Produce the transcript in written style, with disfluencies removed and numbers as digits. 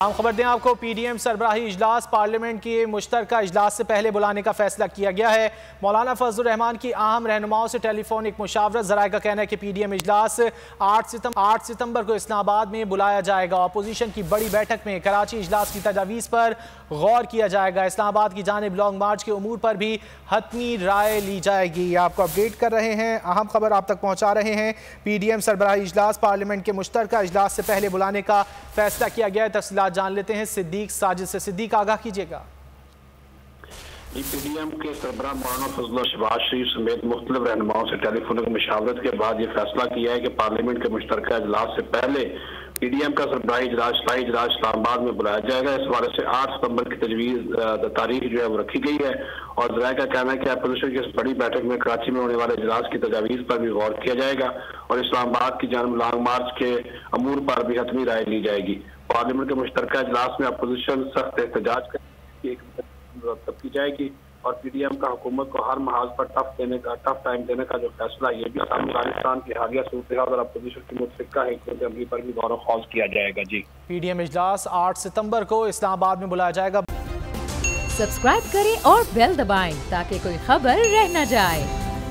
हम खबर दें आपको, पीडीएम सरबराही इजलास पार्लियामेंट के मुश्तरका इजलास से पहले बुलाने का फैसला किया गया है। मौलाना फजलुर रहमान की अहम रहनुमाओं से टेलीफोनिक मुशावरत। जराये का कहना है कि पीडीएम इजलास 8 सितंबर को इस्लामाबाद में बुलाया जाएगा। अपोजिशन की बड़ी बैठक में कराची इजलास की तजावीज़ पर गौर किया जाएगा। इस्लामाबाद की जानिब लॉन्ग मार्च के उमूर पर भी हतमी राय ली जाएगी। आपको अपडेट कर रहे हैं, अहम खबर आप तक पहुँचा रहे हैं। पीडीएम सरबराही इजलास पार्लियामेंट के मुश्तरका इजलास से पहले बुलाने का फैसला किया गया है। तफसीलात जान लेते हैं सिद्दीक साजिद से। सिद्दीक, आगाह कीजिएगा। पीडीएम के सरबराह मौलाना फजल और शहबाज शरीफ समेत मुख्तलिफ रहनुमाओं से टेलीफोनिक मुशावरत के बाद ये फैसला किया है कि पार्लियामेंट के मुश्तरका इजलास से पहले पीडीएम का सरबराही इजलास इस्लामाबाद में बुलाया जाएगा। इस हवाले से 8 सितंबर की तजवीज़ तारीख जो है वो रखी गई है और जराये का कहना है कि अपोजिशन की इस बड़ी बैठक में कराची में होने वाले इजलास की तजावीज़ पर भी गौर किया जाएगा और इस्लामाबाद की जानिब लॉन्ग मार्च के अमूर पर भी हतमी राय ली जाएगी। पार्लियामेंट के मुश्तरका इजलास में अपोजिशन सख्त एहतजाज की जाएगी और पीडीएम का हुकूमत को हर महाज पर टफ टाइम देने का जो फैसला ये भी अफगानिस्तान की हालिया सूरत और अपोजिशन की मुतफ़िका हिकमत अमली पर भी गौर व खौज किया जाएगा। जी, पीडीएम इजलास 8 सितंबर को इस्लामाबाद में बुलाया जाएगा। सब्सक्राइब करें और बेल दबाएं ताकि कोई खबर रह न जाए।